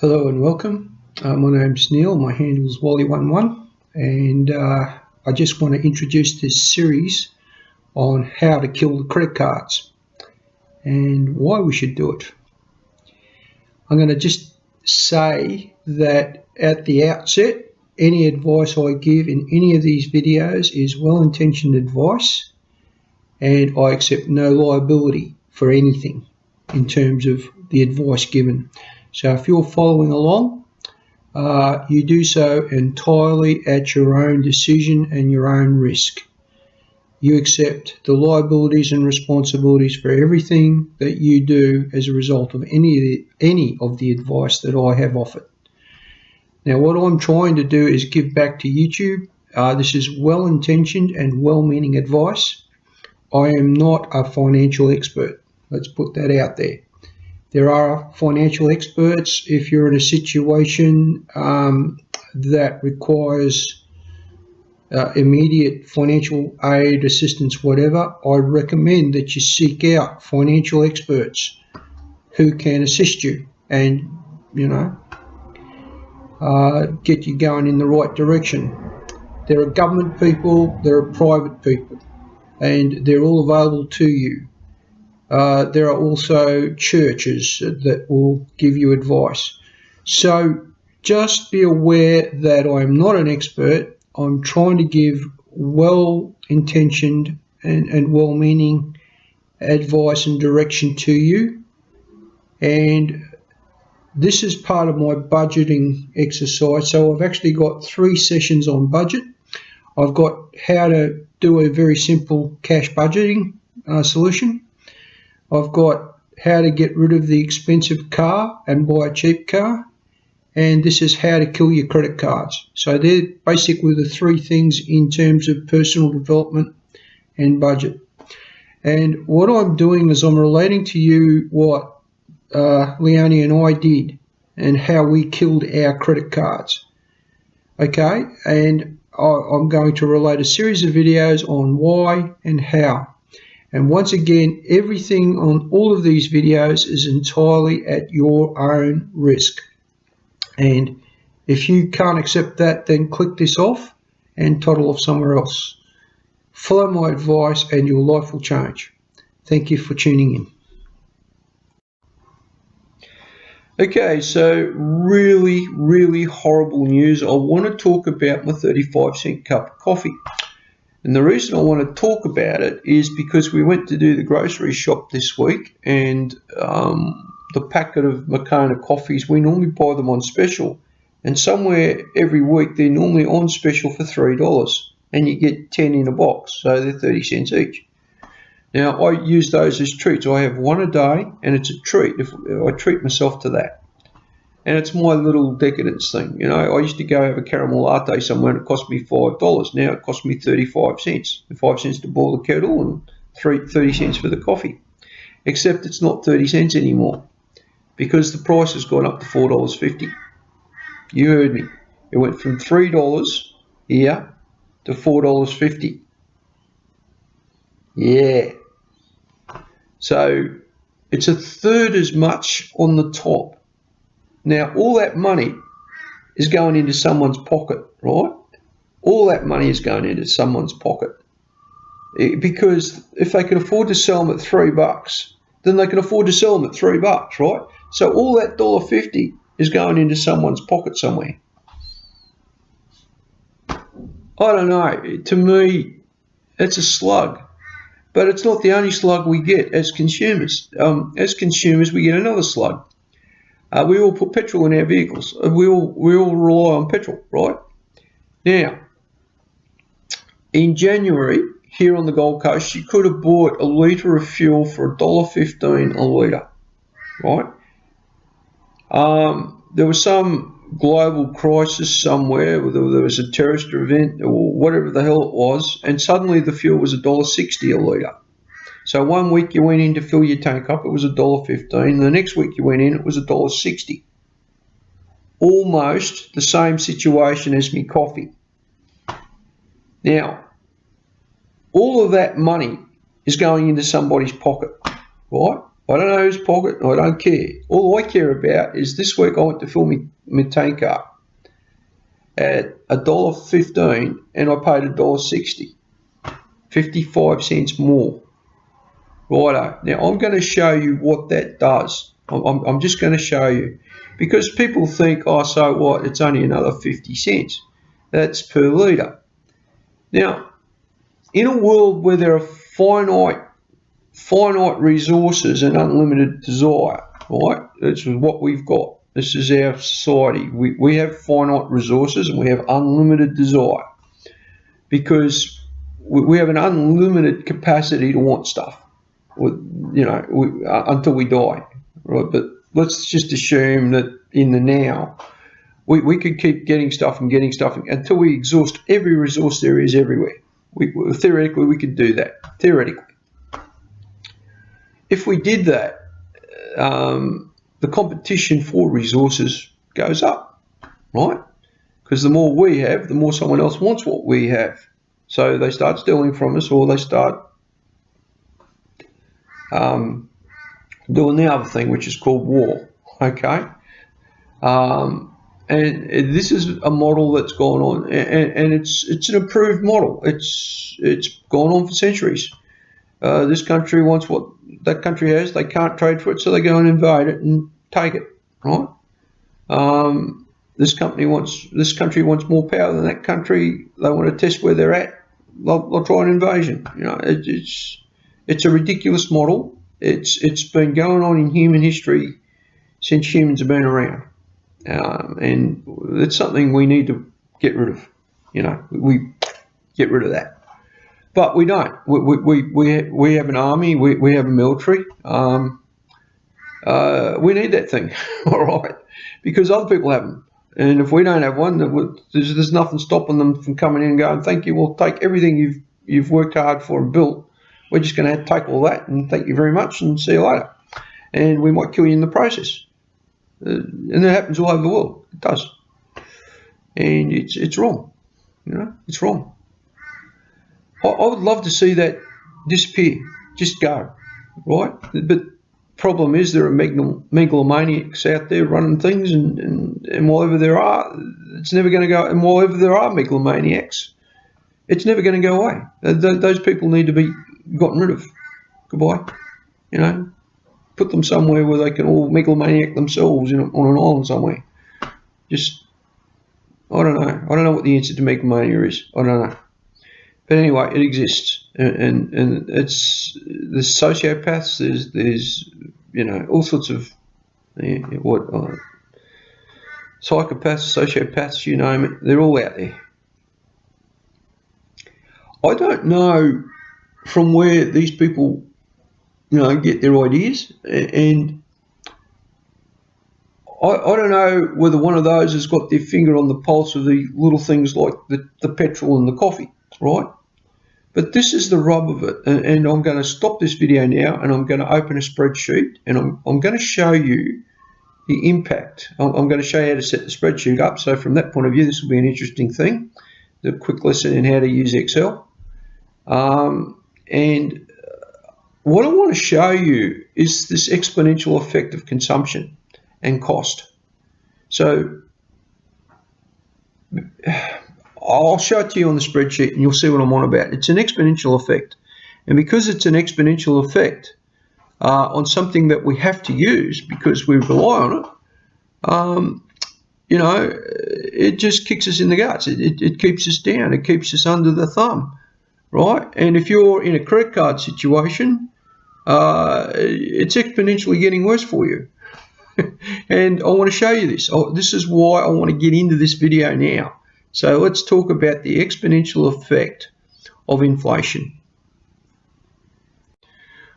Hello and welcome. My name's Neil, my handle's Wally11, and I just want to introduce this series on how to kill the credit cards and why we should do it. I'm going to just say that at the outset, any advice I give in any of these videos is well-intentioned advice, and I accept no liability for anything in terms of the advice given. So if you're following along, you do so entirely at your own decision and your own risk. You accept the liabilities and responsibilities for everything that you do as a result of any of the advice that I have offered. Now, what I'm trying to do is give back to YouTube. This is well-intentioned and well-meaning advice. I am not a financial expert. Let's put that out there. There are financial experts. If you're in a situation that requires immediate financial aid, assistance, whatever, I recommend that you seek out financial experts who can assist you and, get you going in the right direction. There are government people, there are private people, and they're all available to you. There are also churches that will give you advice. So just be aware that I'm not an expert. I'm trying to give well-intentioned and well-meaning advice and direction to you. And this is part of my budgeting exercise. So I've actually got 3 sessions on budget. I've got how to do a very simple cash budgeting solution. I've got how to get rid of the expensive car and buy a cheap car, and this is how to kill your credit cards. So they're basically the 3 things in terms of personal development and budget. And what I'm doing is I'm relating to you what Leonie and I did and how we killed our credit cards. Okay, and I'm going to relate a series of videos on why and how. And once again, everything on all of these videos is entirely at your own risk. And if you can't accept that, then click this off and toddle off somewhere else. Follow my advice and your life will change. Thank you for tuning in. Okay, so really horrible news. I want to talk about my 35-cent cup of coffee. And the reason I want to talk about it is because we went to do the grocery shop this week, and the packet of Moccona coffees, we normally buy them on special. And somewhere every week they're normally on special for $3, and you get 10 in a box, so they're 30 cents each. Now, I use those as treats. I have 1 a day, and it's a treat. If I treat myself to that. And it's my little decadence thing. I used to go have a caramel latte somewhere and it cost me $5. Now it costs me 35 cents. 5 cents to boil the kettle and 30 cents for the coffee. Except it's not 30 cents anymore because the price has gone up to $4.50. You heard me. It went from $3 here to $4.50. Yeah. So it's a third as much on the top. Now, all that money is going into someone's pocket, right? All that money is going into someone's pocket. Because if they can afford to sell them at $3, then they can afford to sell them at $3, right? So all that $1.50 is going into someone's pocket somewhere. I don't know. To me, it's a slug. But it's not the only slug we get as consumers. As consumers, we get another slug. We all put petrol in our vehicles. We all rely on petrol, right? Now, in January, here on the Gold Coast, you could have bought a litre of fuel for $1.15 a litre, right? There was some global crisis somewhere, whether there was a terrorist event or whatever the hell it was, and suddenly the fuel was $1.60 a litre. So one week you went in to fill your tank up, it was $1.15. The next week you went in, it was $1.60. Almost the same situation as me coffee. Now, all of that money is going into somebody's pocket, right? I don't know whose pocket. I don't care. All I care about is this week I went to fill my tank up at $1.15 and I paid $1.60, 55 cents more. Righto. Now I'm going to show you what that does. I'm just going to show you, because people think, oh, so what? It's only another 50 cents. That's per litre. Now, in a world where there are finite resources and unlimited desire, right? This is what we've got. This is our society. We have finite resources and we have unlimited desire, because we have an unlimited capacity to want stuff, until we die, right? But let's just assume that in the now, we could keep getting stuff until we exhaust every resource there is everywhere. Theoretically, we could do that. Theoretically. If we did that, the competition for resources goes up, right? Because the more we have, the more someone else wants what we have. So they start stealing from us, or they start doing the other thing, which is called war, okay? And this is a model that's gone on, and it's an approved model. It's gone on for centuries. This country wants what that country has. They can't trade for it, so they go and invade it and take it, right? This country wants more power than that country. They want to test where they're at. They'll try an invasion. It's a ridiculous model. It's been going on in human history since humans have been around, and it's something we need to get rid of. We get rid of that. But we don't. We have an army. We have a military. We need that thing, all right, because other people have them. And if we don't have one, there's nothing stopping them from coming in and going, thank you, we'll take everything you've worked hard for and built. We're just going to take all that and thank you very much and see you later. And we might kill you in the process. And that happens all over the world. It does. And it's wrong. It's wrong. I would love to see that disappear, just go, right? But problem is there are megalomaniacs out there running things, and whatever there are, it's never going to go. And whatever there are megalomaniacs, it's never going to go away. Those people need to be gotten rid of. Goodbye. Put them somewhere where they can all megalomaniac themselves on an island somewhere. Just, I don't know. I don't know what the answer to megalomania is. I don't know. But anyway, it exists, and there's sociopaths. There's all sorts of psychopaths, sociopaths, you name it. They're all out there. I don't know from where these people, get their ideas, and I don't know whether one of those has got their finger on the pulse of the little things like the petrol and the coffee. Right, but this is the rub of it, and I'm going to stop this video now, and I'm going to open a spreadsheet, and I'm going to show you the impact. I'm going to show you how to set the spreadsheet up. So from that point of view, this will be an interesting thing, the quick lesson in how to use Excel. And what I want to show you is this exponential effect of consumption and cost. So I'll show it to you on the spreadsheet and you'll see what I'm on about. It's an exponential effect. And because it's an exponential effect on something that we have to use because we rely on it, it just kicks us in the guts. It keeps us down. It keeps us under the thumb, right? And if you're in a credit card situation, it's exponentially getting worse for you. And I want to show you this. This is why I want to get into this video now. So let's talk about the exponential effect of inflation.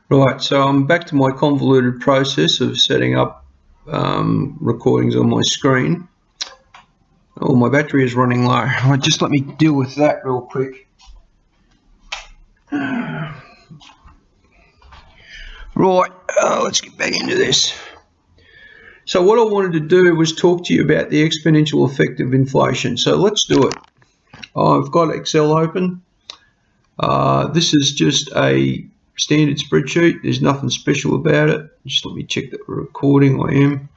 Right, so I'm back to my convoluted process of setting up recordings on my screen. Oh, my battery is running low. Just let me deal with that real quick. Right, let's get back into this. So what I wanted to do was talk to you about the exponential effect of inflation. So let's do it. I've got Excel open. This is just a standard spreadsheet. There's nothing special about it. Just let me check that we're recording. I am.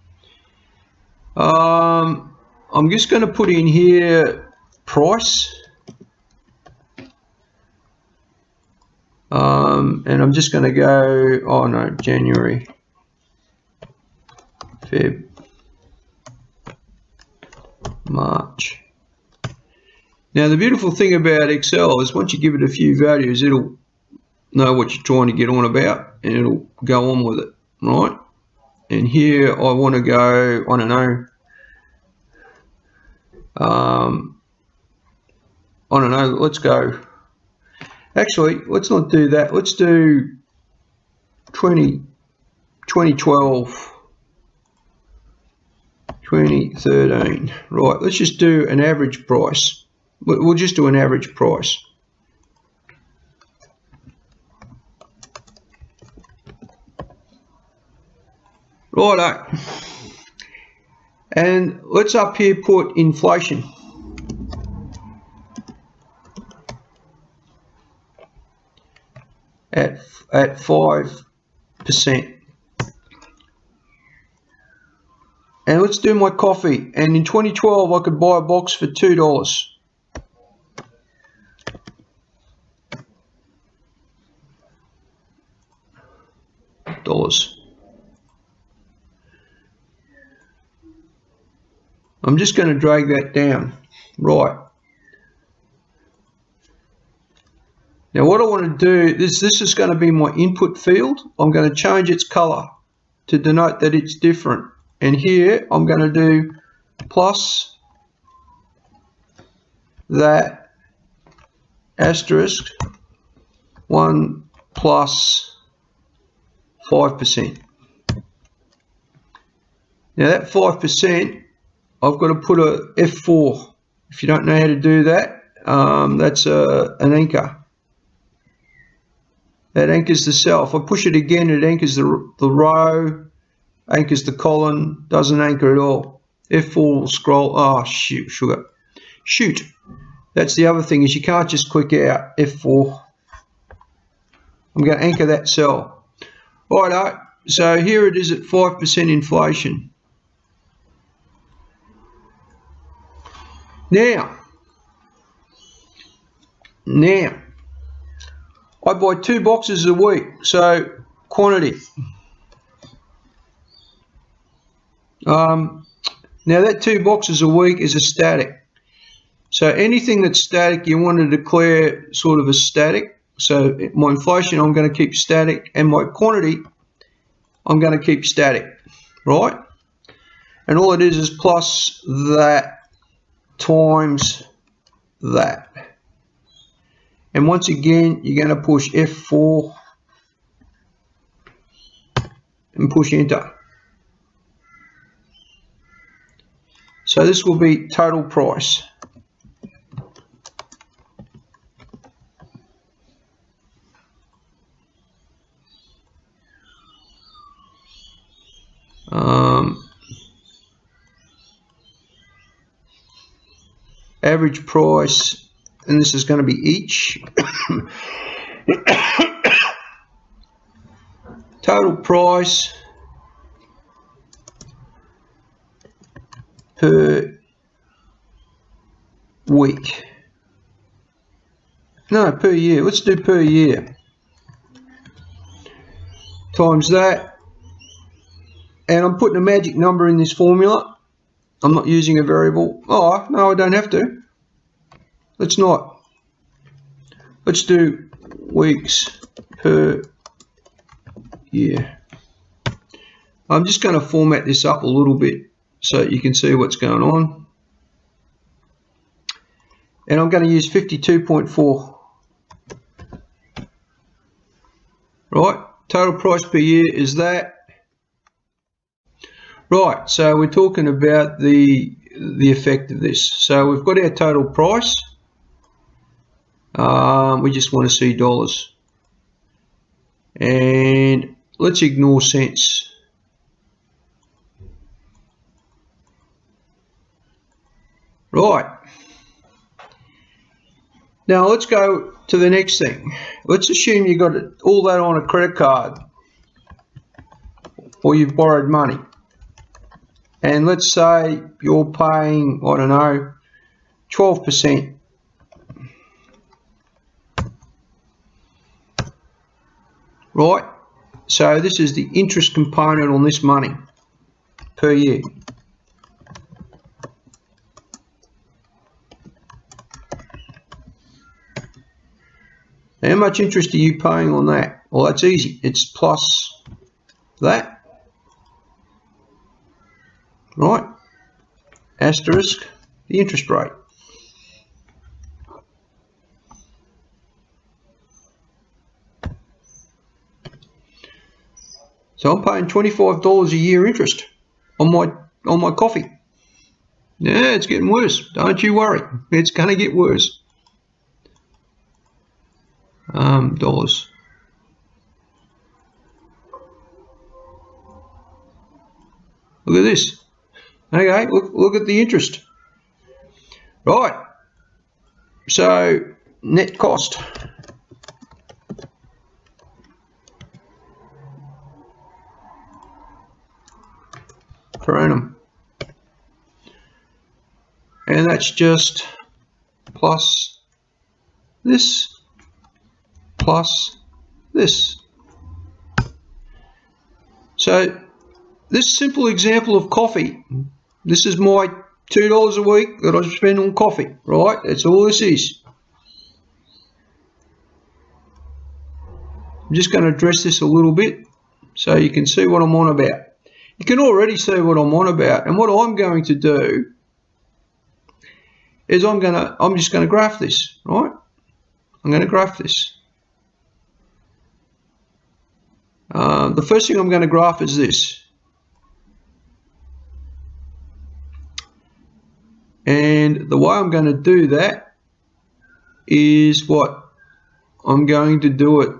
I'm just going to put in here price. And I'm just going to go, oh no, January, Feb, March. Now the beautiful thing about Excel is once you give it a few values, it'll know what you're trying to get on about and it'll go on with it, right? And here I want to go, I don't know, let's go, actually let's not do that, let's do 2012, 2013, right? Let's just do an average price. We'll just do an average price. Righto. And let's up here put inflation. At 5%. And let's do my coffee. And in 2012 I could buy a box for $2. I'm just going to drag that down. Right. Now what I want to do, this is going to be my input field. I'm going to change its color to denote that it's different. And here I'm going to do plus that asterisk 1 plus 5%. Now that 5%, I've got to put a F4. If you don't know how to do that, that's an anchor. That anchors the cell. If I push it again, it anchors the row, anchors the column, doesn't anchor at all. F4 will scroll. Oh, shoot, sugar. Shoot. That's the other thing, is you can't just click out F4. I'm going to anchor that cell. Righto. So here it is at 5% inflation. Now, I buy 2 boxes a week, so quantity. Now that 2 boxes a week is a static. So anything that's static you want to declare sort of a static. So my inflation I'm going to keep static, and my quantity I'm going to keep static, right? And all it is plus that times that. And once again, you're going to push F4 and push enter. So this will be total price. Average price, and this is going to be each. Total price per week. No, per year. Let's do per year. Times that. And I'm putting a magic number in this formula. I'm not using a variable. Oh, no, I don't have to. Let's not. Let's do weeks per year. I'm just going to format this up a little bit so you can see what's going on. And I'm going to use 52.4. Right, total price per year is that. Right, so we're talking about the effect of this. So we've got our total price. We just want to see dollars. And let's ignore cents. Right. Now let's go to the next thing. Let's assume you got all that on a credit card, or you've borrowed money. And let's say you're paying, I don't know, 12%. Right? So this is the interest component on this money per year. How much interest are you paying on that? Well, that's easy. It's plus that, right? Asterisk the interest rate. So I'm paying $25 a year interest on my coffee. Yeah, it's getting worse. Don't you worry. It's going to get worse. Dollars. Look at this. Okay, look at the interest. Right. So net cost. Per annum. And that's just plus this plus this. So this simple example of coffee, this is my $2 a week that I spend on coffee, right? That's all this is. I'm just going to address this a little bit so you can see what I'm on about. You can already see what I'm on about, and what I'm going to do is I'm just going to graph this, right? I'm going to graph this. The first thing I'm going to graph is this. And the way I'm going to do that is what? I'm going to do it.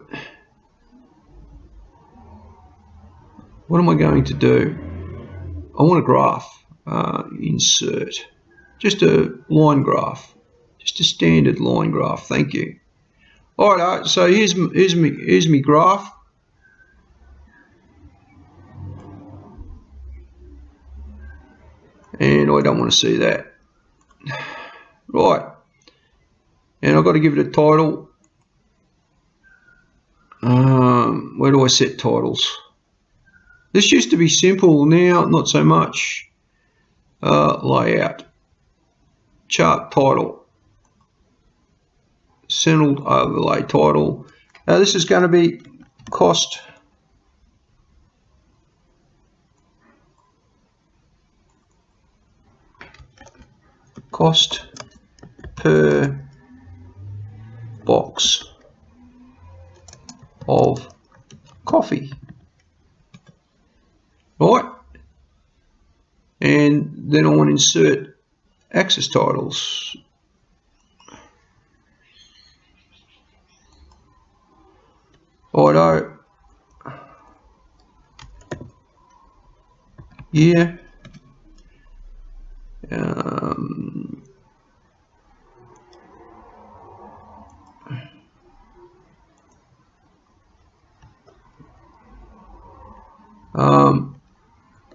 What am I going to do? I want a graph. Insert. Just a line graph. Just a standard line graph. Thank you. Alright, so here's me graph. And I don't want to see that. Right. And I've got to give it a title. Where do I set titles? This used to be simple, now not so much. Layout. Chart title. Centered overlay title. Now this is going to be cost. Cost per box of coffee. Right, and then I want to insert axis titles. Auto, yeah,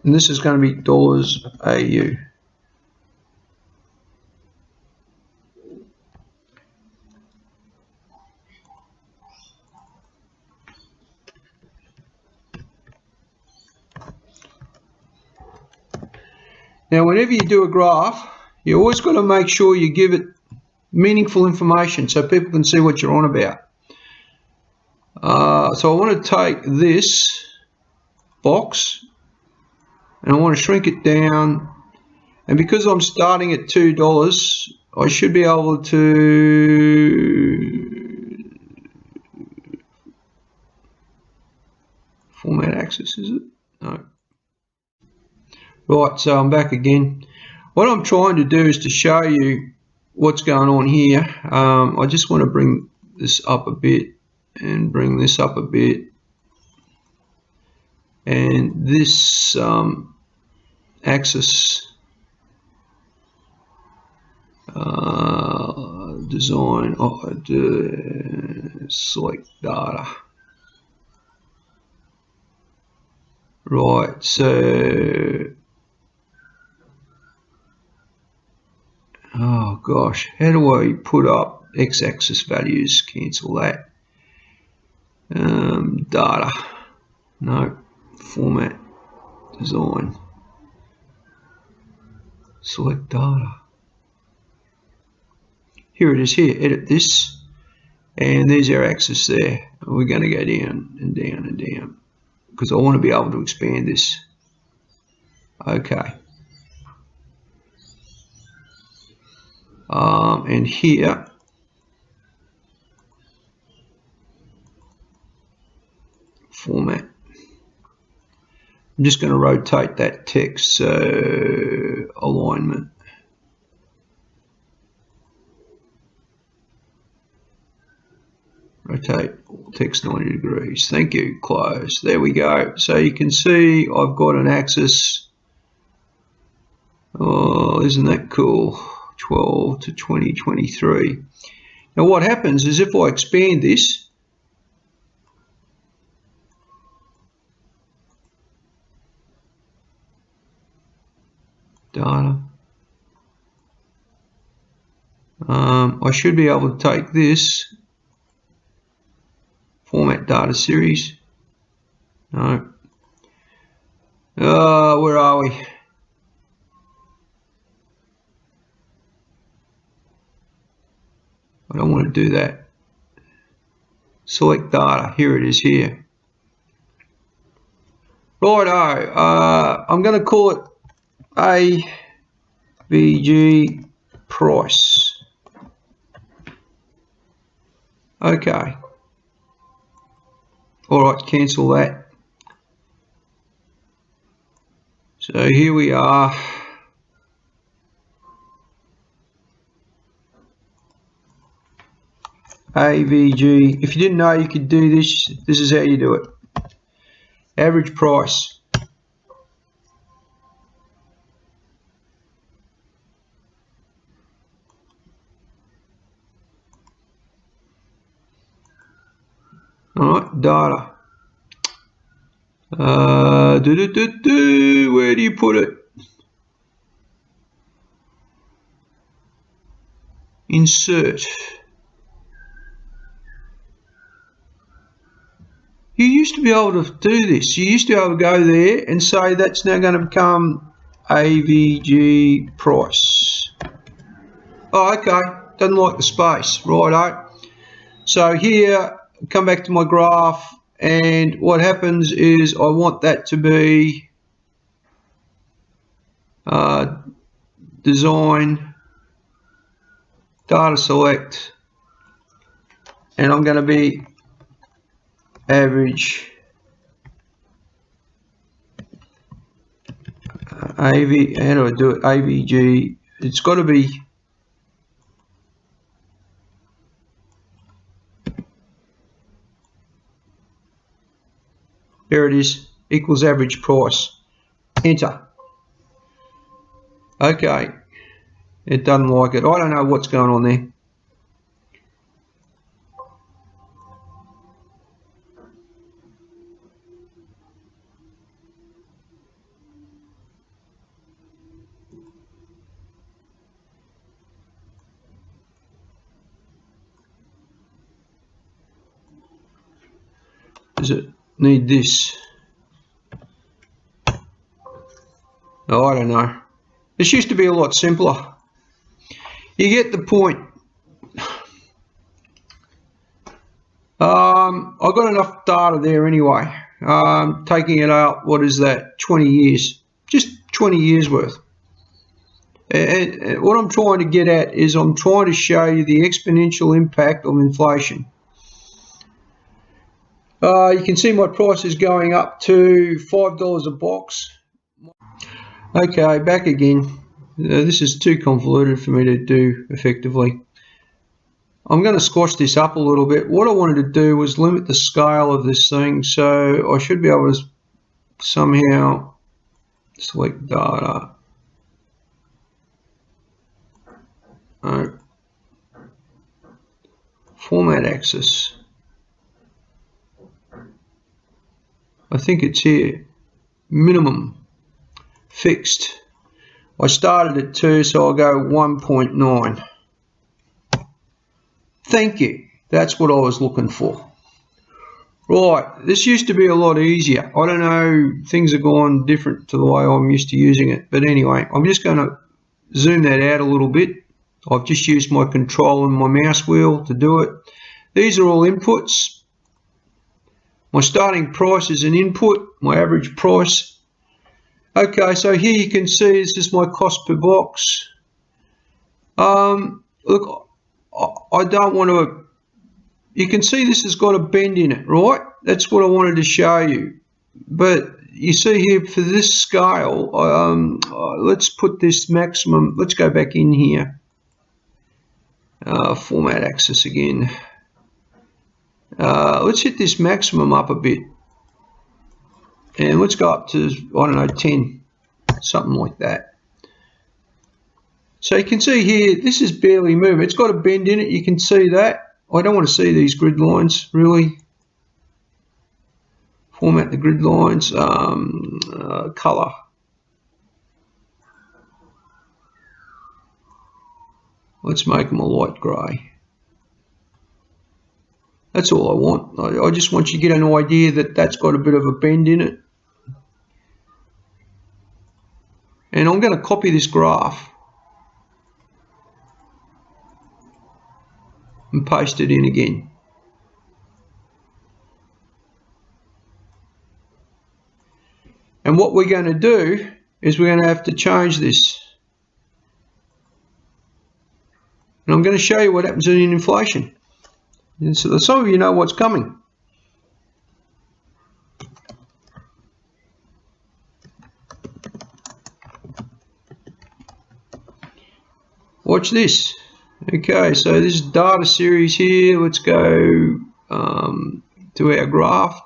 and this is going to be $AU. Now, whenever you do a graph, you always got to make sure you give it meaningful information so people can see what you're on about. So I want to take this box and I want to shrink it down, and because I'm starting at $2, I should be able to format axis, is it? No. Right, so I'm back again. What I'm trying to do is to show you what's going on here. I just want to bring this up a bit and bring this up a bit, and this axis, design, select data. Right, so, oh gosh, how do I put up x-axis values? Cancel that. Data, no, format, design, select data. Here it is here, edit this, and there's our axis there. We're going to go down and down and down because I want to be able to expand this. Okay. And here, format. I'm just going to rotate that text, so alignment. Rotate text 90 degrees. Thank you. Close. There we go. So you can see I've got an axis. Oh, isn't that cool? 12 to 20, 23. Now what happens is if I expand this, data, I should be able to take this, format data series. No. Where are we? I don't want to do that. Select data. Here it is here. Righto. I'm going to call it AVG price. Okay. Alright, cancel that. So here we are. AVG. If you didn't know you could do this, this is how you do it. Average price. Alright, data. Where do you put it? Insert. You used to be able to do this. You used to be able to go there and say that's now going to become AVG price. Oh, okay. Doesn't like the space. Righto. So here, come back to my graph, and what happens is I want that to be design, data select, and I'm going to be average AV. How do I do it? AVG. It's got to be there. It is equals average price. Enter. Okay. It doesn't like it. I don't know what's going on there. Does it need this? Oh, I don't know. This used to be a lot simpler. You get the point. I've got enough data there anyway. Taking it out, what is that? 20 years. Just 20 years worth. And what I'm trying to get at is I'm trying to show you the exponential impact of inflation. You can see my price is going up to $5 a box. Okay, back again. This is too convoluted for me to do effectively. I'm going to squash this up a little bit. What I wanted to do was limit the scale of this thing, so I should be able to somehow select data. axis. I think it's here. Minimum. Fixed. I started at 2, so I'll go 1.9. Thank you. That's what I was looking for. Right, this used to be a lot easier. I don't know, things have gone different to the way I'm used to using it. But anyway, I'm just going to zoom that out a little bit. I've just used my control and my mouse wheel to do it. These are all inputs. My starting price is an input, my average price. Okay, so here you can see this is my cost per box. Look, I don't want to... You can see this has got a bend in it, right? That's what I wanted to show you. But you see here for this scale, let's put this maximum, let's go back in here. Format axis again. Let's hit this maximum up a bit. And let's go up to, I don't know, 10, something like that. So you can see here, this is barely moving. It's got a bend in it, you can see that. I don't want to see these grid lines, really. Format the grid lines, color. Let's make them a light grey. That's all I want. I just want you to get an idea that that's got a bit of a bend in it. And I'm going to copy this graph and paste it in again. And what we're going to do is we're going to have to change this. And I'm going to show you what happens in inflation. And so some of you know what's coming. Watch this. Okay, so this data series here, let's go to our graph,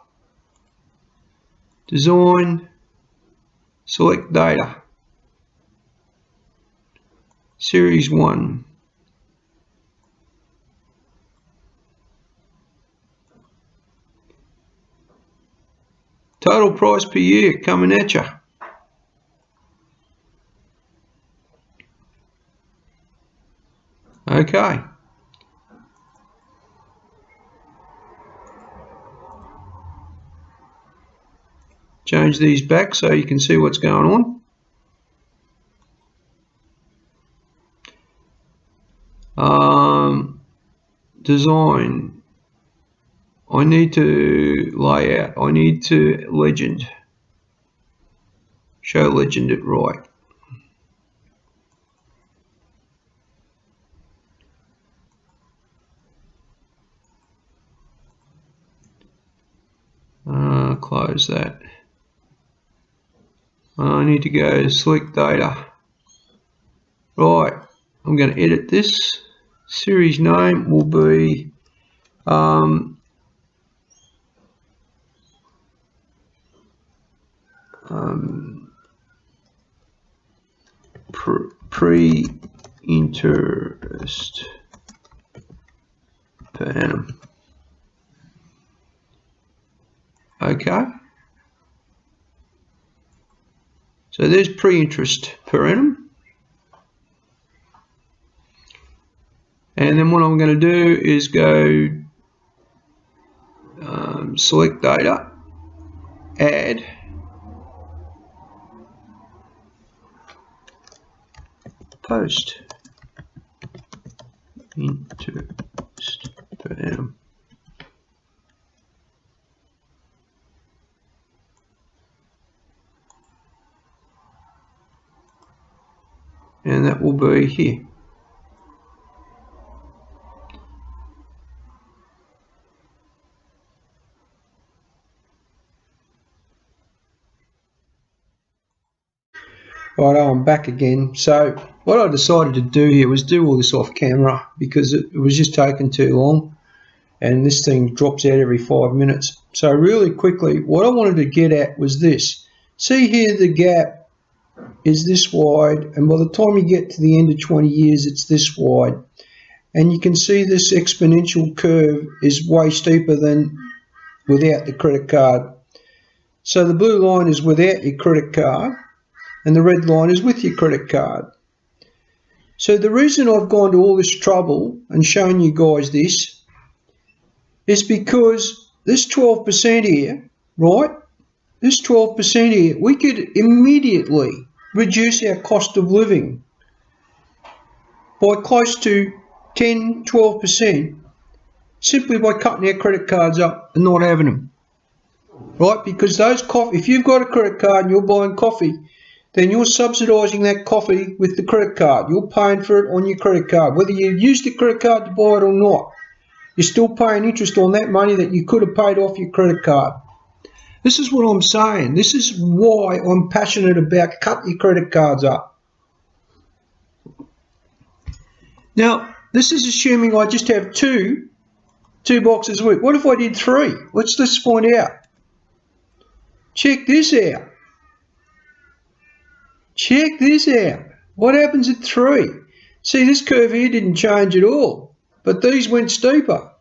design, select data, series 1. Total price per year coming at you. Okay. Change these back so you can see what's going on. Design. I need to layout. I need to legend. Show legend it right. Close that. I need to go to select data. Right, I'm going to edit this. Series name will be pre-interest per annum. Okay, so there's pre-interest per annum, and then what I'm going to do is go select data, add, post interest per annum. And that will be here. Right, I'm back again. So what I decided to do here was do all this off camera because it was just taking too long, and this thing drops out every 5 minutes. So really quickly, what I wanted to get at was this. See here, the gap is this wide, and by the time you get to the end of 20 years, it's this wide. and you can see this exponential curve is way steeper than without the credit card. So the blue line is without your credit card, and the red line is with your credit card. So the reason I've gone to all this trouble and shown you guys this is because this 12% here, right, this 12% here, we could immediately reduce our cost of living by close to 10, 12% simply by cutting our credit cards up and not having them, right? Because those coffee, if you've got a credit card and you're buying coffee, then you're subsidising that coffee with the credit card. You're paying for it on your credit card. Whether you use the credit card to buy it or not, you're still paying interest on that money that you could have paid off your credit card. This is what I'm saying. This is why I'm passionate about cutting your credit cards up. Now, this is assuming I just have two boxes a week. What if I did 3? Let's find out. Check this out. Check this out. What happens at 3? See, this curve here didn't change at all, but these went steeper.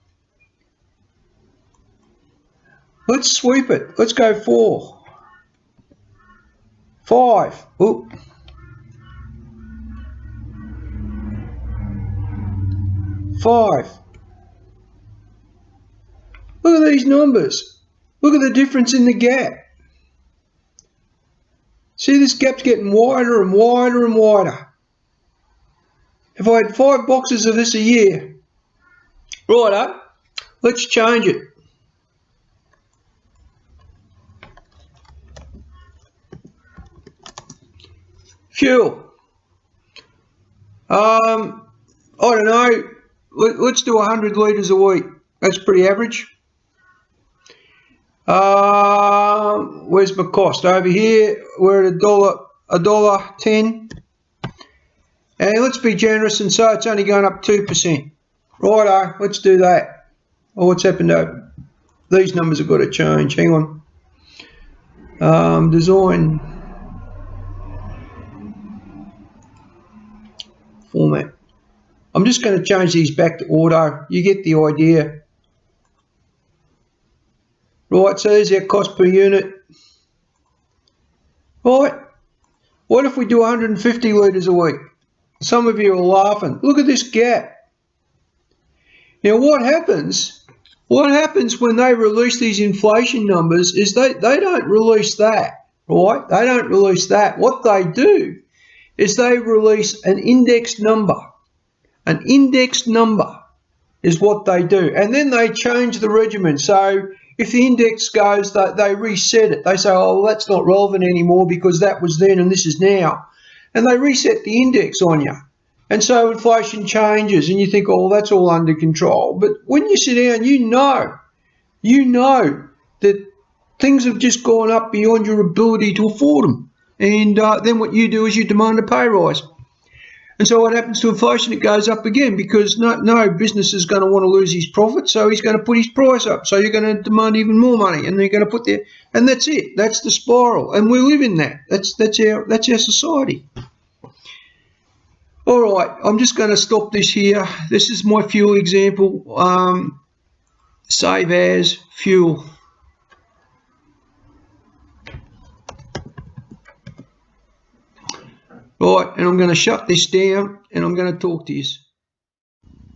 Let's sweep it. Let's go 4. 5. Oop. 5. Look at these numbers. Look at the difference in the gap. See, this gap's getting wider and wider and wider. If I had 5 boxes of this a year, righto, let's change it. Fuel. I don't know. Let's do 100 litres a week. That's pretty average. Where's my cost? Over here, we're at $1.10. And let's be generous and say it's only going up 2%. Righto, let's do that. Oh, what's happened over? These numbers have got to change. Hang on. Design. Format. I'm just going to change these back to auto. You get the idea. Right, so there's our cost per unit. Right, what if we do 150 litres a week? Some of you are laughing. Look at this gap. Now what happens when they release these inflation numbers is they don't release that, right? They don't release that. What they do is they release an indexed number. An indexed number is what they do. And then they change the regimen. So if the index goes, they reset it. They say, oh, well, that's not relevant anymore because that was then and this is now. And they reset the index on you. And so inflation changes and you think, oh, that's all under control. But when you sit down, you know that things have just gone up beyond your ability to afford them. And then what you do is you demand a pay rise. And so what happens to inflation? It goes up again because no business is going to want to lose his profit, so he's going to put his price up. So you're going to demand even more money, and they're going to put there, and that's it. That's the spiral, and we live in that. That's our society. All right, I'm just going to stop this here. This is my fuel example. Save as fuel. Right, and I'm going to shut this down and I'm going to talk to you.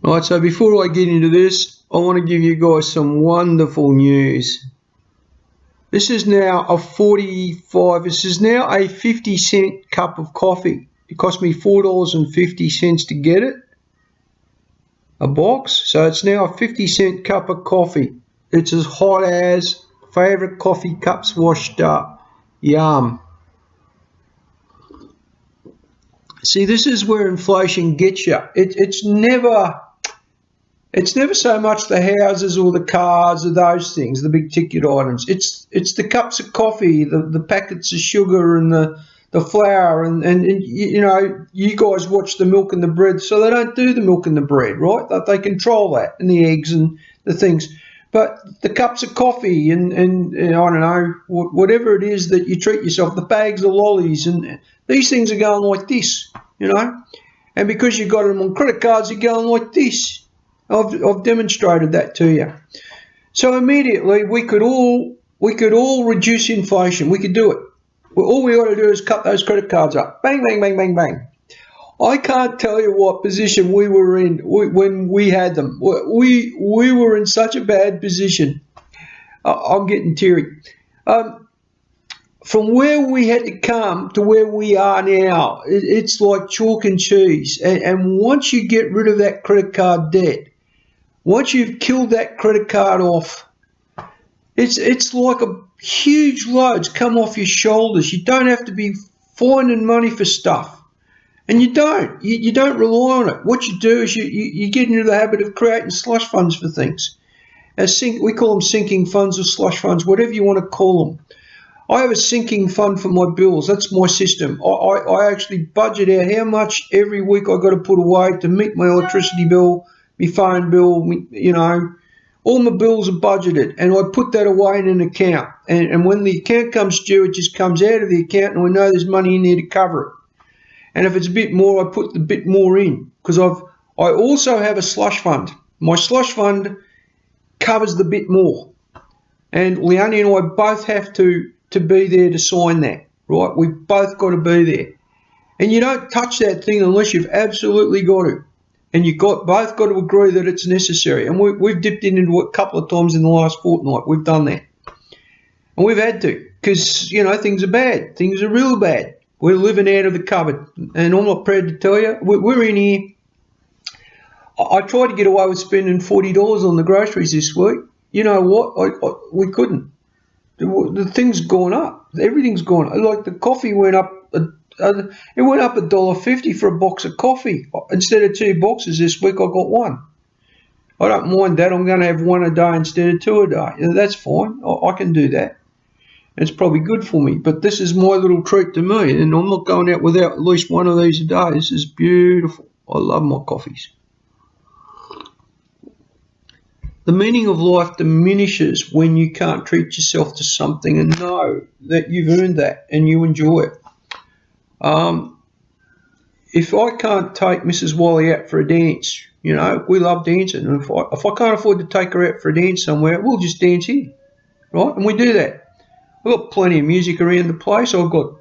Right, so before I get into this, I want to give you guys some wonderful news. This is now a 50-cent cup of coffee. It cost me $4.50 to get it, a box. So it's now a 50-cent cup of coffee. It's as hot as favourite coffee cups washed up. Yum. See, this is where inflation gets you. It's never so much the houses or the cars or those things, the big ticket items. It's the cups of coffee, the packets of sugar and the flour and you know, you guys watch the milk and the bread, so they don't do the milk and the bread, right? They control that, and the eggs and the things. But the cups of coffee and I don't know, whatever it is that you treat yourself, the bags of lollies, and these things are going like this, you know. And because you got them on credit cards, they're going like this. I've demonstrated that to you. So immediately we could all reduce inflation. We could do it. All we got to do is cut those credit cards up. Bang, bang, bang, bang, bang. I can't tell you what position we were in when we had them. We were in such a bad position. I'm getting teary. From where we had to come to where we are now, it's like chalk and cheese. And once you get rid of that credit card debt, once you've killed that credit card off, it's like a huge load's come off your shoulders. You don't have to be finding money for stuff. And you don't. You don't rely on it. What you do is you get into the habit of creating slush funds for things. We call them sinking funds or slush funds, whatever you want to call them. I have a sinking fund for my bills. That's my system. I actually budget out how much every week I've got to put away to meet my electricity bill, my phone bill, all my bills are budgeted, and I put that away in an account. And when the account comes due, it just comes out of the account, and I know there's money in there to cover it. And if it's a bit more, I put the bit more in, because I also have a slush fund. My slush fund covers the bit more. And Leonie and I both have to be there to sign that, right? We've both got to be there. And you don't touch that thing unless you've absolutely got to. And you've both got to agree that it's necessary. And we've dipped into it a couple of times in the last fortnight. We've done that. And we've had to, because, things are bad. Things are real bad. We're living out of the cupboard. And I'm not proud to tell you, we're in here. I tried to get away with spending $40 on the groceries this week. You know what? We couldn't. The thing's gone up. Everything's gone up. Like the coffee went up. It went up $1.50 for a box of coffee. Instead of 2 boxes this week, I got 1. I don't mind that. I'm going to have 1 a day instead of 2 a day. That's fine. I can do that. It's probably good for me. But this is my little treat to me, and I'm not going out without at least 1 of these a day. This is beautiful. I love my coffees. The meaning of life diminishes when you can't treat yourself to something and know that you've earned that and you enjoy it. If I can't take Mrs. Wally out for a dance, we love dancing. And if I can't afford to take her out for a dance somewhere, we'll just dance here, right? And we do that. We've got plenty of music around the place. I've got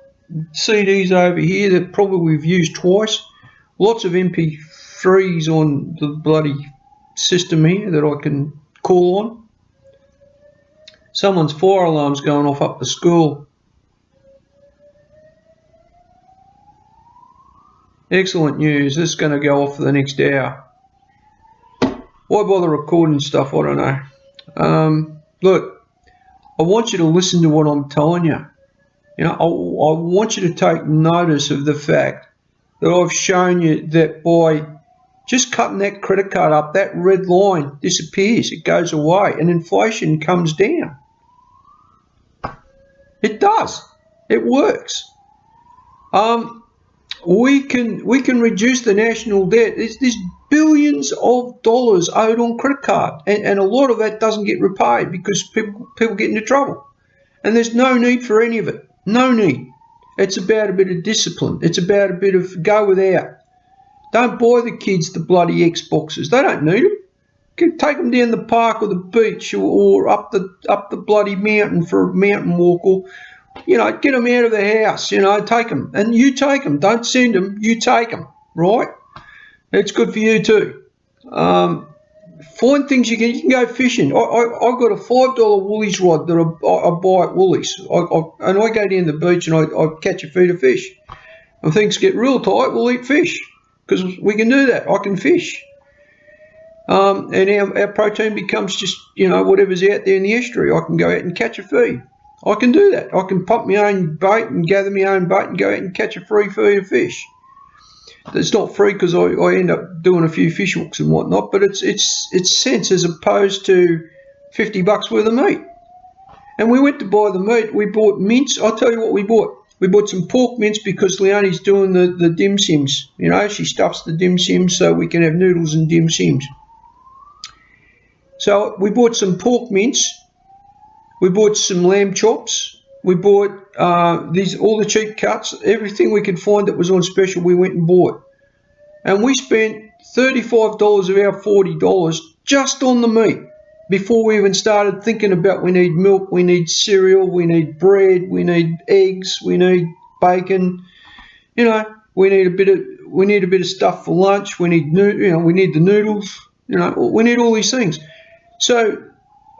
CDs over here that probably we've used twice. Lots of MP3s on the bloody system here that I can call on. Someone's fire alarm's going off up the school. Excellent news. This is going to go off for the next hour. Why bother recording stuff? I don't know. Look, I want you to listen to what I'm telling you. I want you to take notice of the fact that I've shown you that by just cutting that credit card up, that red line disappears. It goes away, and inflation comes down. It does. It works. We can reduce the national debt. There's billions of dollars owed on credit card, and a lot of that doesn't get repaid because people get into trouble. And there's no need for any of it. No need. It's about a bit of discipline. It's about a bit of go without. Don't buy the kids the bloody Xboxes. They don't need them. Take them down the park or the beach or up the bloody mountain for a mountain walk, or get them out of the house. Take them, and you take them. Don't send them. You take them. Right? It's good for you too. Find things you can go fishing. I've got a $5 Woolies rod that I buy at Woolies, and I go down the beach and I catch a feed of fish. When things get real tight, we'll eat fish. Because we can do that. I can fish. And our protein becomes just, whatever's out there in the estuary. I can go out and catch a feed. I can do that. I can pump my own bait and gather my own bait and go out and catch a free feed of fish. It's not free because I end up doing a few fish hooks and whatnot, but it's cents as opposed to $50 worth of meat. And we went to buy the meat. We bought mince. I'll tell you what we bought. We bought some pork mince because Leonie's doing the dim sims. She stuffs the dim sims so we can have noodles and dim sims. So we bought some pork mince. We bought some lamb chops. We bought all the cheap cuts. Everything we could find that was on special we went and bought. And we spent $35 of our $40 just on the meat before we even started thinking about we need milk, we need cereal, we need bread, we need eggs, we need bacon. You know, we need a bit of stuff for lunch. We need we need the noodles. You know, we need all these things. So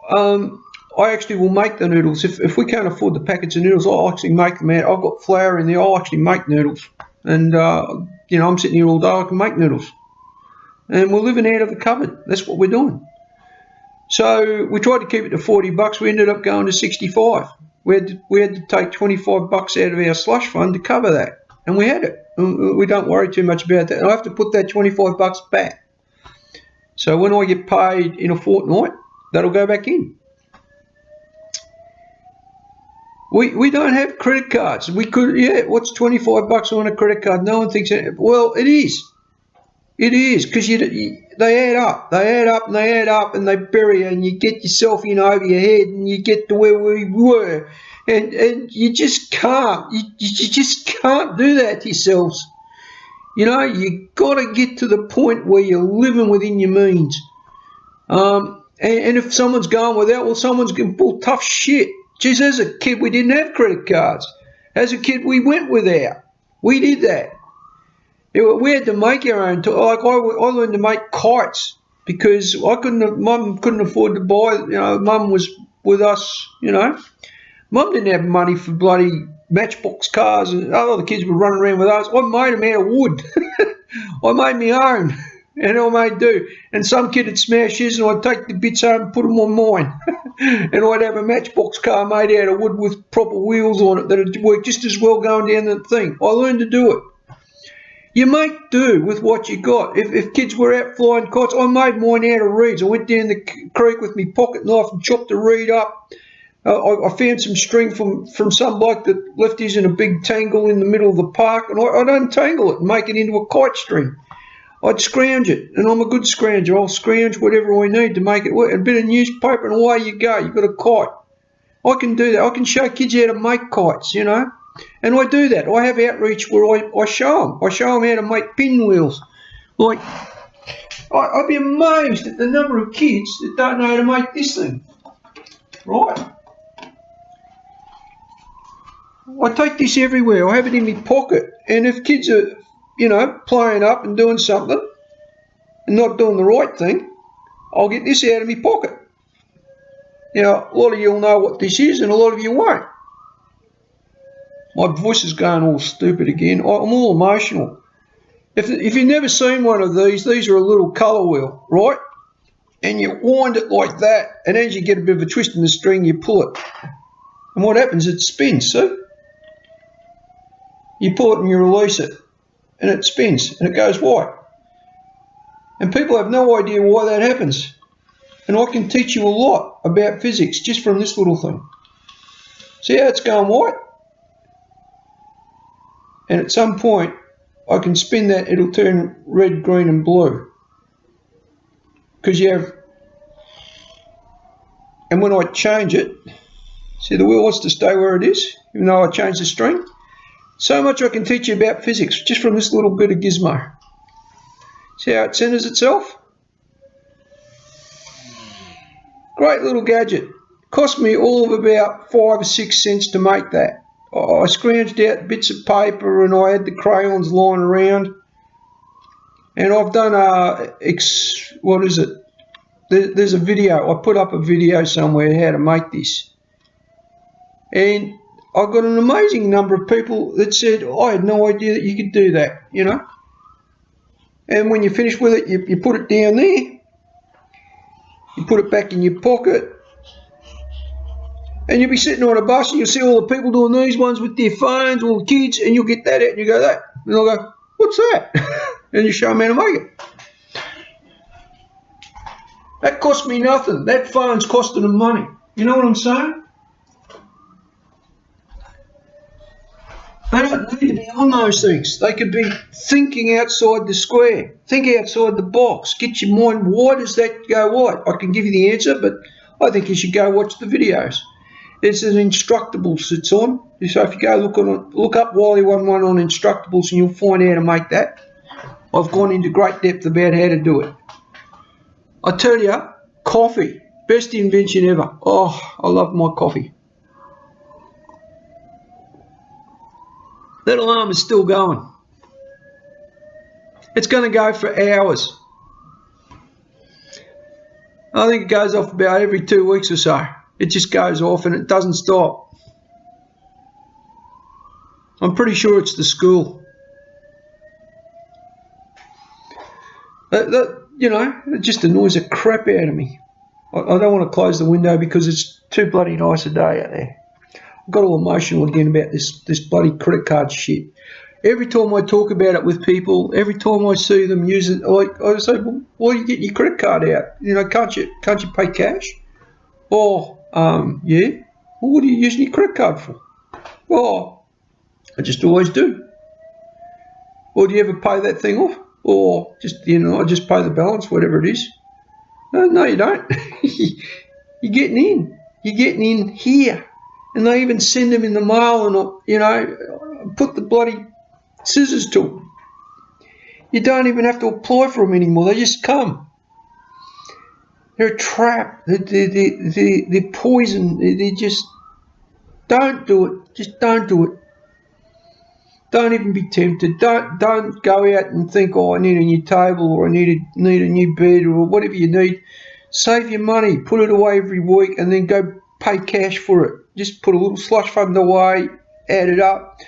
I actually will make the noodles. If we can't afford the packets of noodles, I'll actually make them out. I've got flour in there. I'll actually make noodles. And you know, I'm sitting here all day. I can make noodles. And we're living out of the cupboard. That's what we're doing. So we tried to keep it to $40. We ended up going to 65. We had to take $25 out of our slush fund to cover that. And we had it. We don't worry too much about that. I have to put that $25 back. So when I get paid in a fortnight, that'll go back in. We don't have credit cards. We could, yeah, what's $25 on a credit card? No one thinks it. Well, it is. It is, because they add up. They add up and they add up and they bury you, and you get yourself in over your head and you get to where we were. And you just can't. You just can't do that to yourselves. You know, you got to get to the point where you're living within your means. And if someone's going without, well, someone's going to pull tough shit. Geez, as a kid, we didn't have credit cards. As a kid, we went without. We did that. We had to make our own. Like I learned to make kites because Mum couldn't afford to buy. You know, Mum was with us. You know, Mum didn't have money for bloody Matchbox cars, and other kids were running around with us. I made them out of wood. I made my own, and I made do. And some kid would smash his, and I'd take the bits home and put them on mine. And I'd have a Matchbox car made out of wood with proper wheels on it that'd work just as well going down the thing. I learned to do it. You make do with what you got. If kids were out flying kites, I made mine out of reeds. I went down the creek with my pocket knife and chopped the reed up. I found some string from some bloke that left his in a big tangle in the middle of the park, and I'd untangle it and make it into a kite string. I'd scrounge it, and I'm a good scrounger. I'll scrounge whatever I need to make it work. A bit of newspaper, and away you go. You've got a kite. I can do that. I can show kids how to make kites, you know. And I do that. I have outreach where I show them. I show them how to make pinwheels. Like, I'd be amazed at the number of kids that don't know how to make this thing. Right. I take this everywhere. I have it in my pocket. And if kids are, you know, playing up and doing something and not doing the right thing, I'll get this out of my pocket. Now, a lot of you will know what this is and a lot of you won't. My voice is going all stupid again. I'm all emotional. If you've never seen one of these are a little colour wheel, right? And you wind it like that, and as you get a bit of a twist in the string, you pull it. And what happens, it spins, see? You pull it and you release it, and it spins, and it goes white. And people have no idea why that happens. And I can teach you a lot about physics just from this little thing. See how it's going white? And at some point, I can spin that, it'll turn red, green and blue. Because you have, and when I change it, see the wheel wants to stay where it is, even though I change the string. So much I can teach you about physics just from this little bit of gizmo. See how it centers itself? Great little gadget. Cost me all of about 5 or 6 cents to make that. I scrounged out bits of paper and I had the crayons lying around. And I've done what is it? There's a video. I put up a video somewhere how to make this. And I got an amazing number of people that said, I had no idea that you could do that, you know. And when you finish with it, you put it down there. You put it back in your pocket. And you'll be sitting on a bus and you'll see all the people doing these ones with their phones, all the kids, and you'll get that out and you go, that. And they'll go, what's that? And you show them how to make it. That cost me nothing. That phone's costing them money. You know what I'm saying? They don't need to be on those things. They could be thinking outside the square. Think outside the box. Get your mind, why does that go what? I can give you the answer, but I think you should go watch the videos. There's an Instructables that's on. So if you go look up Wiley11 on Instructables and you'll find out how to make that. I've gone into great depth about how to do it. I tell you, coffee, best invention ever. Oh, I love my coffee. That alarm is still going. It's going to go for hours. I think it goes off about every 2 weeks or so. It just goes off and it doesn't stop. I'm pretty sure it's the school. You know, it just annoys the crap out of me. I don't want to close the window because it's too bloody nice a day out there. I got all emotional again about this bloody credit card shit. Every time I talk about it with people, every time I see them use it, I say, well, why are you getting your credit card out? You know, can't you pay cash? Or, yeah. Well, what are you using your credit card for? Well, I just always do. Or do you ever pay that thing off? Or just, you know, I just pay the balance, whatever it is. No, you don't. You're getting in. You're getting in here. And they even send them in the mail and, you know, put the bloody scissors to them. You don't even have to apply for them anymore. They just come. They're a trap. They're poison. They just don't do it. Just don't do it. Don't even be tempted. Don't go out and think, oh, I need a new table or I need a new bed or whatever you need. Save your money. Put it away every week and then go pay cash for it. Just put a little slush fund away, add it up.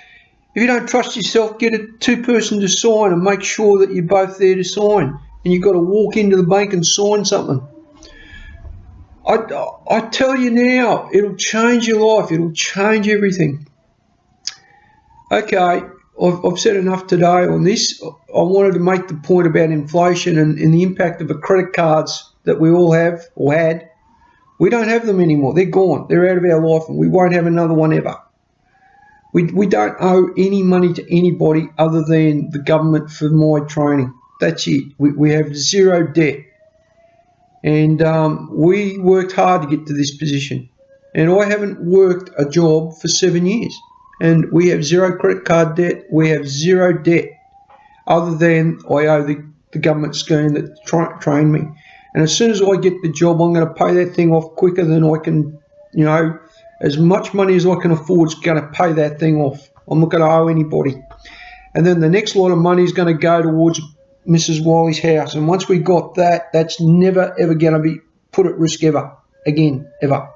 If you don't trust yourself, get a two-person to sign and make sure that you're both there to sign. And you've got to walk into the bank and sign something. I tell you now, it'll change your life. It'll change everything. Okay, I've said enough today on this. I wanted to make the point about inflation and the impact of the credit cards that we all have or had. We don't have them anymore. They're gone. They're out of our life and we won't have another one ever. We don't owe any money to anybody other than the government for my training. That's it. We have zero debt. And we worked hard to get to this position. And I haven't worked a job for 7 years. And we have zero credit card debt. We have zero debt other than I owe the government scheme that trained me. And as soon as I get the job, I'm going to pay that thing off quicker than I can, you know, as much money as I can afford is going to pay that thing off. I'm not going to owe anybody. And then the next lot of money is going to go towards Mrs. Wiley's house. And once we got that, that's never, ever going to be put at risk ever, again, ever.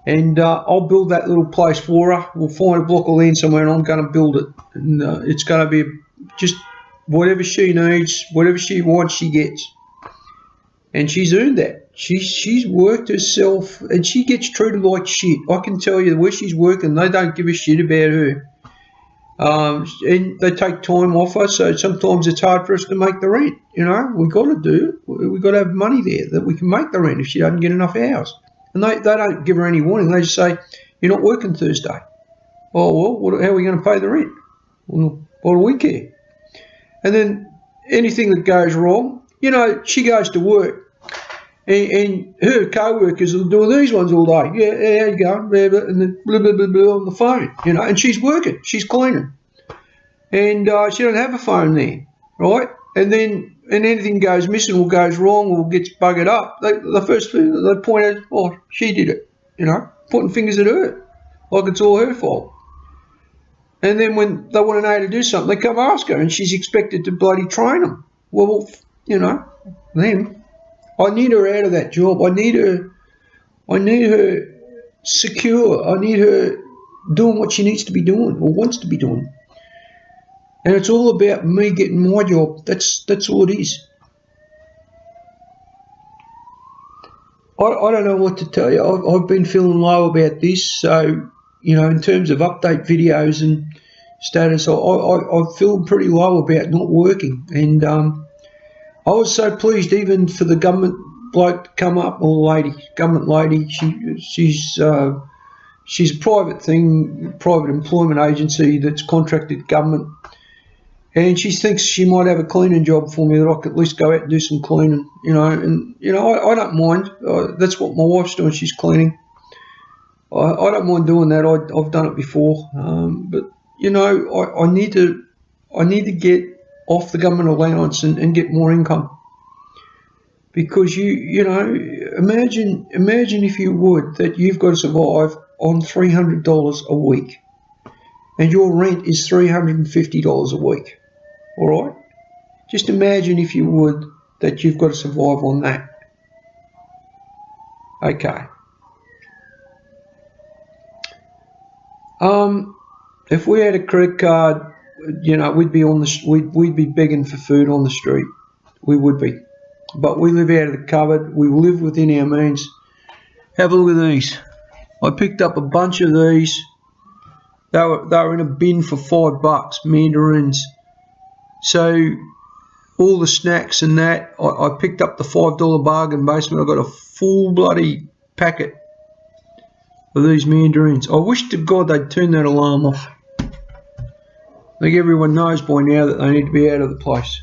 And I'll build that little place for her. We'll find a block of land somewhere and I'm going to build it. And it's going to be just whatever she needs, whatever she wants, she gets. And she's earned that. She's worked herself and she gets treated like shit. I can tell you where she's working, they don't give a shit about her. And they take time off us, so sometimes it's hard for us to make the rent. You know, we got to do it. We got to have money there that we can make the rent if she doesn't get enough hours. And they don't give her any warning. They just say, you're not working Thursday. Oh, well, how are we going to pay the rent? Well, what do we care? And then anything that goes wrong, you know, she goes to work and her co-workers are doing these ones all day. Yeah, how you going? And then blah, blah, blah, blah on the phone, you know, and she's working, she's cleaning. And she don't have a phone there, right? And then anything goes missing or goes wrong or gets buggered up, the first thing they point out, oh, she did it, you know, pointing fingers at her, like it's all her fault. And then when they want to know how to do something, they come ask her and she's expected to bloody train them. Well, you know, then I need her out of that job. I need her secure. I need her doing what she needs to be doing or wants to be doing. And it's all about me getting my job. That's all it is. I don't know what to tell you. I've been feeling low about this. So, you know, in terms of update videos and status, I feel pretty low about not working. And I was so pleased even for the government bloke to come up, or lady, government lady. She's a private thing, private employment agency that's contracted government. And she thinks she might have a cleaning job for me that I could at least go out and do some cleaning, you know. And, you know, I don't mind. That's what my wife's doing. She's cleaning. I don't mind doing that. I've done it before. But, you know, I need to get off the government allowance and get more income. Because you know, imagine if you would, that you've got to survive on $300 a week, and your rent is $350 a week. All right, just imagine if you would that you've got to survive on that. Okay. If we had a credit card, you know, we'd be begging for food on the street. We would be. But we live out of the cupboard. We live within our means. Have a look at these. I picked up a bunch of these. They were in a bin for $5, mandarins. So all the snacks and that, I picked up the $5 bargain basement. I got a full bloody packet of these mandarins. I wish to God they'd turn that alarm off. I think everyone knows by now that they need to be out of the place.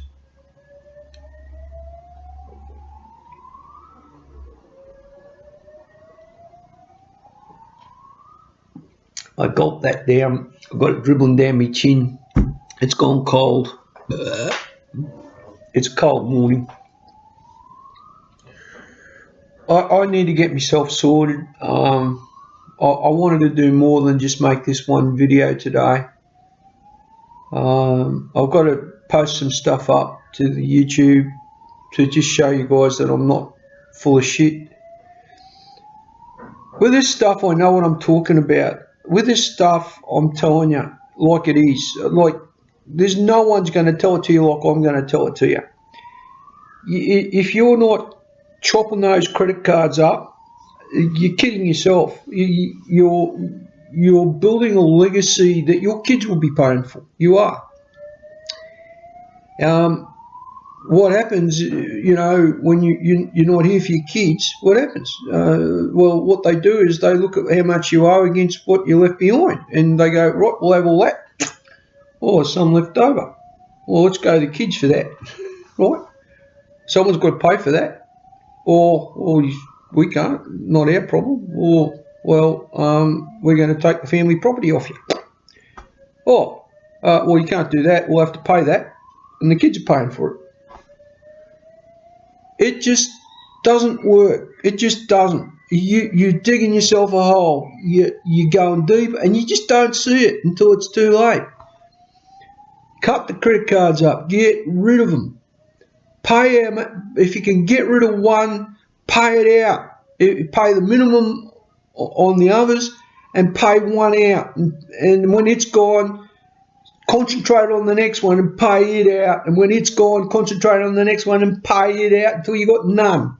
I gulped that down. I got it dribbling down my chin. It's gone cold. It's a cold morning. I need to get myself sorted. I wanted to do more than just make this one video today. I've got to post some stuff up to the YouTube to just show you guys that I'm not full of shit. With this stuff, I know what I'm talking about. With this stuff, I'm telling you, like it is. Like, there's no one's going to tell it to you like I'm going to tell it to you. If you're not chopping those credit cards up, you're kidding yourself. You're building a legacy that your kids will be paying for. You are. What happens, you know, when you're not here for your kids, what happens? Well, what they do is they look at how much you owe against what you left behind, and they go, right, we'll have all that. Oh, some left over. Well, let's go to the kids for that, right? Someone's got to pay for that. Or we can't, not our problem. Or, well, we're going to take the family property off you. Oh, well, you can't do that. We'll have to pay that, and the kids are paying for it. It just doesn't work. It just doesn't. You're digging yourself a hole. You're going deep, and you just don't see it until it's too late. Cut the credit cards up. Get rid of them. Pay them. If you can get rid of one, pay it out. Pay the minimum on the others and pay one out. And when it's gone, concentrate on the next one and pay it out. And when it's gone, concentrate on the next one and pay it out until you got none.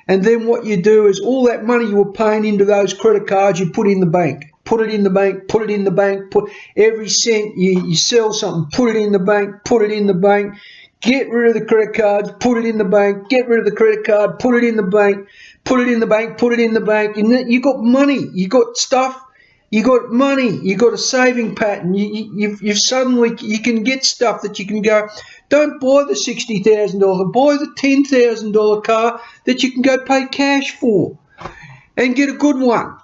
And then what you do is all that money you were paying into those credit cards, you put in the bank. Put it in the bank, put it in the bank, put every cent you sell something, put it in the bank, put it in the bank. Get rid of the credit cards, put it in the bank, get rid of the credit card, put it in the bank, put it in the bank, put it in the bank. And you got money, you got stuff, you got money, you got a saving pattern. You've suddenly, you can get stuff that you can go, don't buy the $60,000, buy the $10,000 car that you can go pay cash for and get a good one.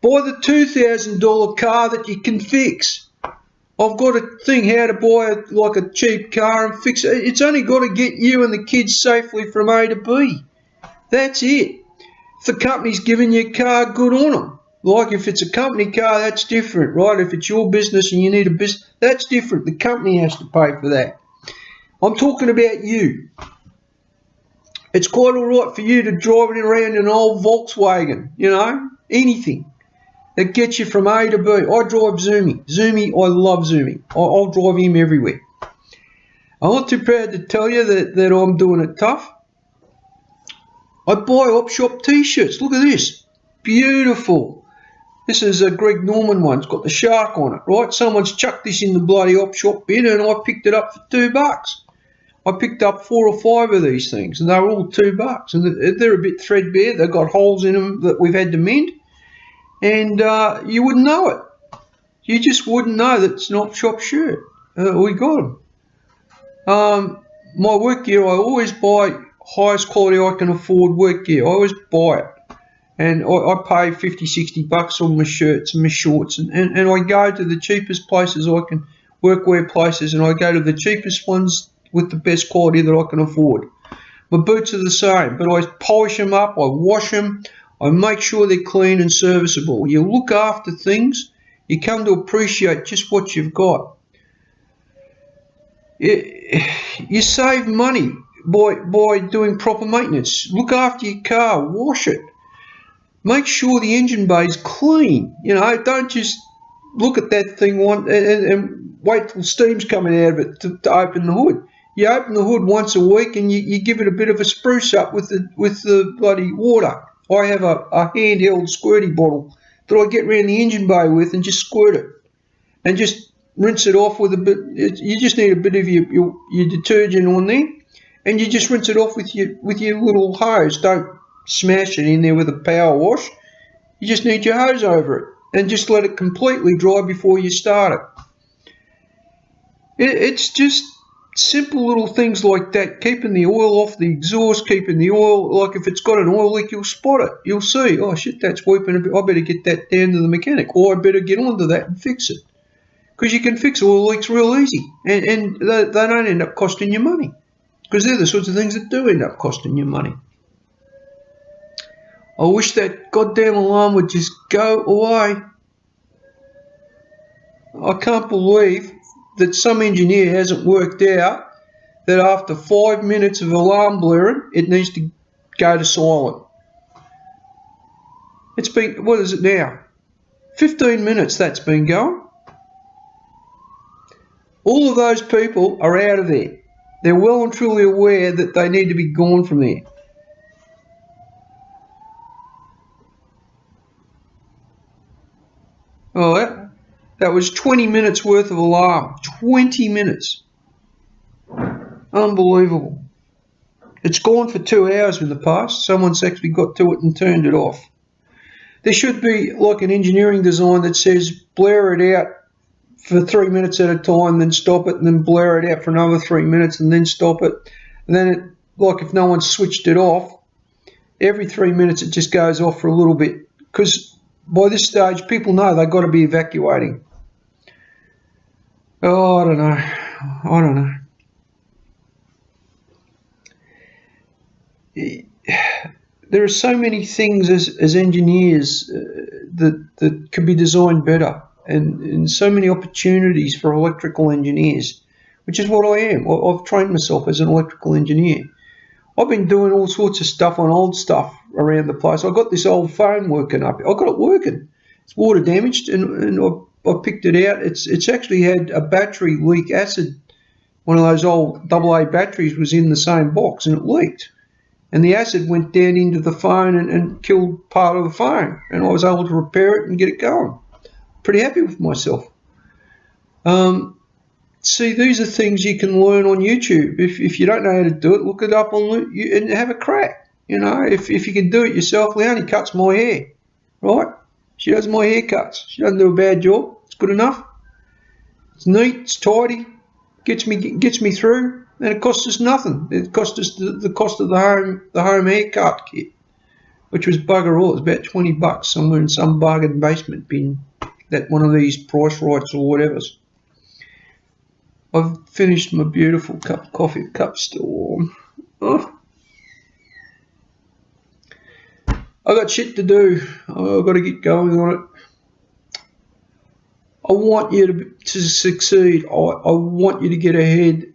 Buy the $2,000 car that you can fix. I've got a thing how to buy like a cheap car and fix it. It's only got to get you and the kids safely from A to B. That's it. If the company's giving you a car, good on them. Like if it's a company car, that's different, right? If it's your business and you need a business, that's different. The company has to pay for that. I'm talking about you. It's quite all right for you to drive it around in an old Volkswagen, you know, anything. It gets you from A to B. I drive Zoomy. I love Zoomy. I'll drive him everywhere. I'm not too proud to tell you that I'm doing it tough. I buy op shop t-shirts. Look at this. Beautiful. This is a Greg Norman one. It's got the shark on it, right? Someone's chucked this in the bloody op shop bin and I picked it up for $2. I picked up 4 or 5 of these things and they were all $2. And they're a bit threadbare. They've got holes in them that we've had to mend. And you wouldn't know it. You just wouldn't know that it's an op shop shirt. We got them. My work gear, I always buy highest quality I can afford work gear. I always buy it. And I pay $50, $60 on my shirts and my shorts. And I go to the cheapest places I can. workwear places, and I go to the cheapest ones with the best quality that I can afford. My boots are the same, but I polish them up, I wash them, I make sure they're clean and serviceable. You look after things, you come to appreciate just what you've got. You save money by doing proper maintenance. Look after your car, wash it. Make sure the engine bay is clean. You know, don't just look at that thing and wait till steam's coming out of it to open the hood. You open the hood once a week and you give it a bit of a spruce up with the bloody water. I have a handheld squirty bottle that I get around the engine bay with and just squirt it. And just rinse it off with a bit. You just need a bit of your detergent on there. And you just rinse it off with your little hose. Don't smash it in there with a power wash. You just need your hose over it. And just let it completely dry before you start it. It's just simple little things like that, keeping the oil off the exhaust, keeping the oil, like if it's got an oil leak, you'll spot it. You'll see, oh shit, that's weeping a bit. I better get that down to the mechanic, or I better get onto that and fix it. Because you can fix oil leaks real easy, and they don't end up costing you money. Because they're the sorts of things that do end up costing you money. I wish that goddamn alarm would just go away. I can't believe that some engineer hasn't worked out that after 5 minutes of alarm blaring, it needs to go to silent. It's been, what is it now? 15 minutes that's been going. All of those people are out of there. They're well and truly aware that they need to be gone from there. Oh, that was 20 minutes worth of alarm. 20 minutes. Unbelievable. It's gone for 2 hours in the past. Someone's actually got to it and turned it off. There should be like an engineering design that says blare it out for 3 minutes at a time, then stop it, and then blare it out for another 3 minutes, and then stop it. And then, it, like if no one switched it off, every 3 minutes it just goes off for a little bit. Because by this stage, people know they've got to be evacuating. Oh, I don't know. There are so many things as engineers that could be designed better, and so many opportunities for electrical engineers, which is what I am. I've trained myself as an electrical engineer. I've been doing all sorts of stuff on old stuff around the place. I got this old phone working up. I got it working. It's water damaged, and I picked it out. It's actually had a battery leak acid. One of those old AA batteries was in the same box, and it leaked. And the acid went down into the phone and killed part of the phone. And I was able to repair it and get it going. Pretty happy with myself. See, these are things you can learn on YouTube. If you don't know how to do it, look it up on and have a crack. You know, if you can do it yourself. Leonie cuts my hair, right? She does my haircuts. She doesn't do a bad job. It's good enough. It's neat. It's tidy. Gets me through, and it costs us nothing. It cost us the cost of the home haircut kit, which was bugger all. It was about $20 somewhere in some bargain basement bin. That one of these Price Rights or whatever's. I've finished my beautiful cup of coffee. The cup's still warm. Oh. I got shit to do. I've got to get going on it. I want you to succeed. I want you to get ahead.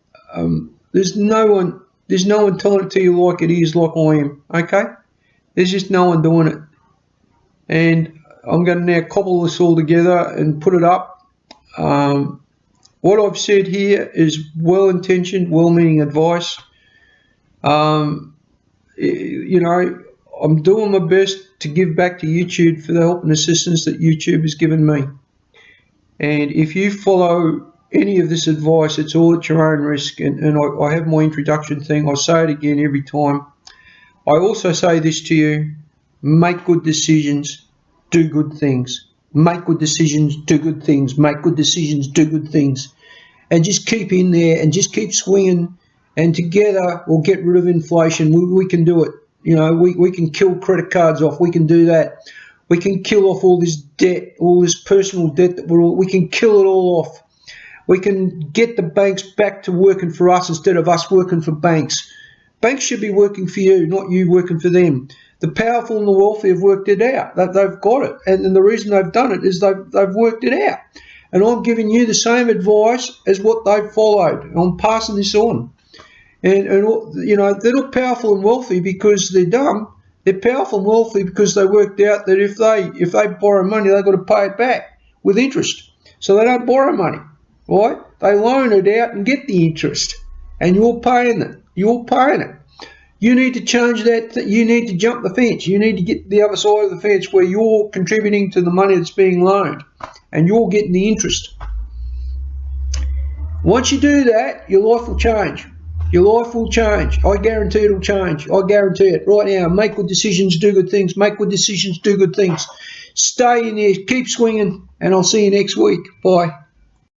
There's no one telling it to you like it is, like I am. Okay? There's just no one doing it. And I'm going to now cobble this all together and put it up. What I've said here is well-intentioned, well-meaning advice. You know, I'm doing my best to give back to YouTube for the help and assistance that YouTube has given me. And if you follow any of this advice, it's all at your own risk. And I have my introduction thing. I say it again every time. I also say this to you: make good decisions, do good things. Make good decisions, do good things. Make good decisions, do good things. And just keep in there and just keep swinging. And together we'll get rid of inflation. We can do it. You know, we can kill credit cards off. We can do that. We can kill off all this debt, all this personal debt that we can kill it all off. We can get the banks back to working for us instead of us working for banks. Banks should be working for you, not you working for them. The powerful and the wealthy have worked it out. They've got it. And the reason they've done it is they've worked it out. And I'm giving you the same advice as what they've followed. I'm passing this on. And you know, they're not powerful and wealthy because they're dumb. They're powerful and wealthy because they worked out that if they borrow money, they've got to pay it back with interest. So they don't borrow money, right? They loan it out and get the interest. And you're paying it. You're paying it. You need to change that. You need to jump the fence. You need to get to the other side of the fence where you're contributing to the money that's being loaned and you're getting the interest. Once you do that, your life will change. Your life will change. I guarantee it'll change. I guarantee it. Right now, make good decisions, do good things. Make good decisions, do good things. Stay in there, keep swinging, and I'll see you next week. Bye.